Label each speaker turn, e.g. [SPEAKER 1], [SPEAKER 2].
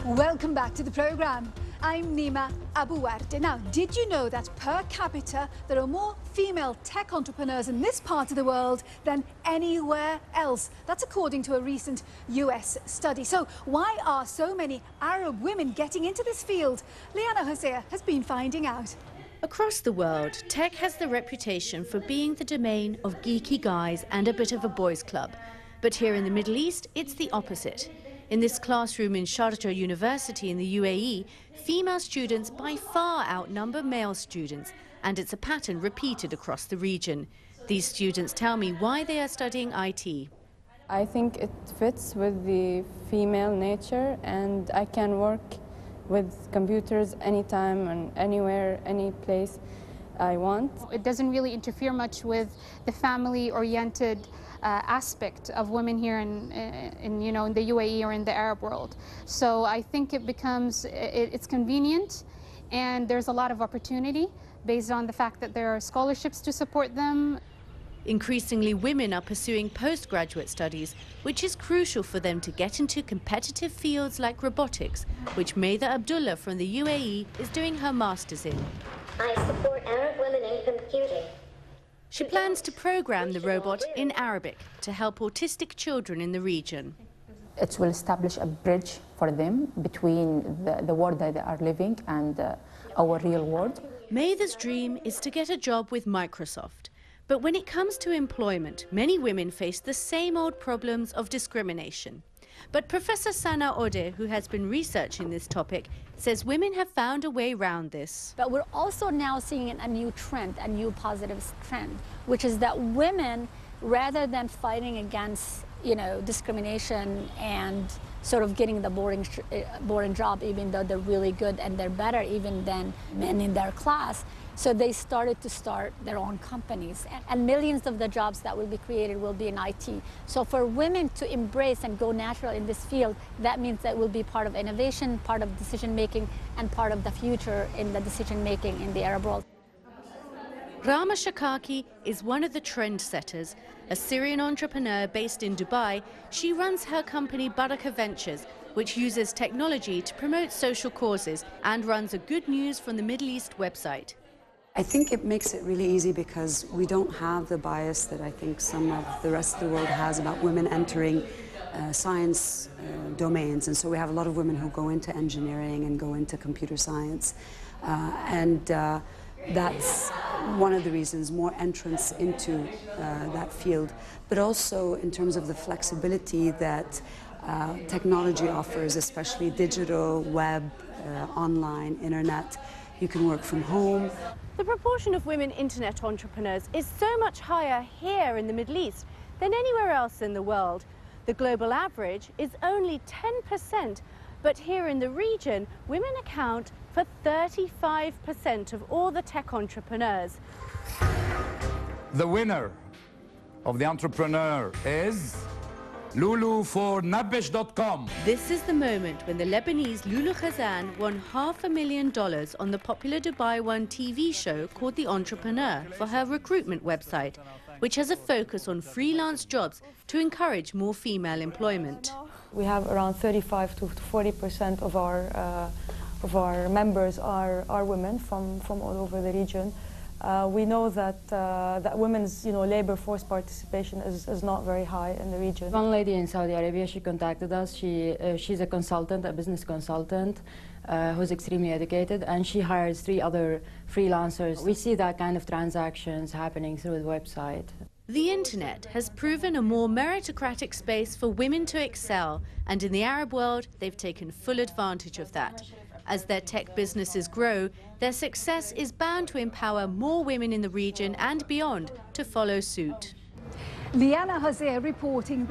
[SPEAKER 1] Welcome back to the programme. I'm Nima Abuwarte. Now, did you know that per capita there are more female tech entrepreneurs in this part of the world than anywhere else? That's according to a recent US study. So why are so many Arab women getting into this field? Leana, Hosea has been finding out.
[SPEAKER 2] Across the world, tech has the reputation for being the domain of geeky guys and a bit of a boys' club. But here in the Middle East, it's the opposite. In this classroom in Sharjah University in the UAE, female students by far outnumber male students, and it's a pattern repeated across the region. These students tell me why they are studying IT.
[SPEAKER 3] I think it fits with the female nature, and I can work with computers anytime and anywhere, any place I want.
[SPEAKER 4] It doesn't really interfere much with the family-oriented aspect of women here in the UAE or in the Arab world. So I think it's convenient, and there's a lot of opportunity based on the fact that there are scholarships to support them.
[SPEAKER 2] Increasingly, women are pursuing postgraduate studies, which is crucial for them to get into competitive fields like robotics, which Maida Abdullah from the UAE is doing her master's in.
[SPEAKER 5] I support Arab women in computing.
[SPEAKER 2] She plans to program the robot in Arabic to help autistic children in the region.
[SPEAKER 6] It will establish a bridge for them between the world that they are living and our real world.
[SPEAKER 2] Maida's dream is to get a job with Microsoft. But when it comes to employment, many women face the same old problems of discrimination. But Professor Sana Ode, who has been researching this topic, says women have found a way around this.
[SPEAKER 7] But we're also now seeing a new trend, a new positive trend, which is that women, rather than fighting against, discrimination and sort of getting the boring job, even though they're really good and they're better even than men in their class, so they started to start their own companies. And millions of the jobs that will be created will be in IT. So for women to embrace and go natural in this field, that means that we'll be part of innovation, part of decision-making, and part of the future in the decision-making in the Arab world.
[SPEAKER 2] Rama Shakaki is one of the trendsetters. A Syrian entrepreneur based in Dubai, she runs her company Baraka Ventures, which uses technology to promote social causes and runs a Good News from the Middle East website.
[SPEAKER 8] I think it makes it really easy because we don't have the bias that I think some of the rest of the world has about women entering science domains. And so we have a lot of women who go into engineering and go into computer science. That's one of the reasons, more entrance into that field. But also in terms of the flexibility that technology offers, especially digital, web, online, internet. You can work from home.
[SPEAKER 2] The proportion of women internet entrepreneurs is so much higher here in the Middle East than anywhere else in the world. The global average is only 10%, but here in the region, women account for 35% of all the tech entrepreneurs.
[SPEAKER 9] The winner of the entrepreneur is Lulu for Nabish.com.
[SPEAKER 2] This is the moment when the Lebanese Lulu Khazan won $500,000 on the popular Dubai One TV show called The Entrepreneur for her recruitment website, which has a focus on freelance jobs to encourage more female employment.
[SPEAKER 10] We have around 35 to 40% of our members are women from all over the region. We know that women's labor force participation is not very high in the region.
[SPEAKER 6] One lady in Saudi Arabia, she contacted us. She's a consultant, a business consultant, who's extremely educated, and she hires 3 other freelancers. We see that kind of transactions happening through the website.
[SPEAKER 2] The internet has proven a more meritocratic space for women to excel, and in the Arab world, they've taken full advantage of that. As their tech businesses grow, their success is bound to empower more women in the region and beyond to follow suit.
[SPEAKER 1] Leana, Hosea reporting.